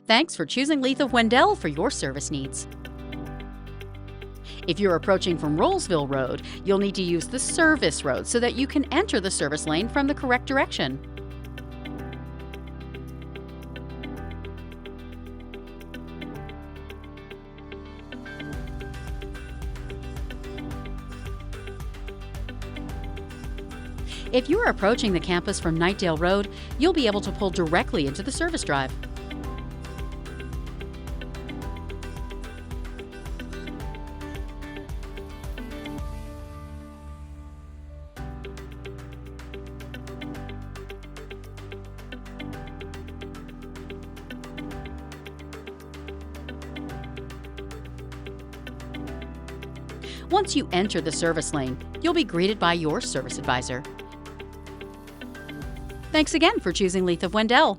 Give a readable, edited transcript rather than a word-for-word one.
Thanks for choosing Leith of Wendell for your service needs. If you're approaching from Rolesville Road, you'll need to use the service road so that you can enter the service lane from the correct direction. If you're approaching the campus from Knightdale Road, you'll be able to pull directly into the service drive. Once you enter the service lane, you'll be greeted by your service advisor. Thanks again for choosing Leith of Wendell.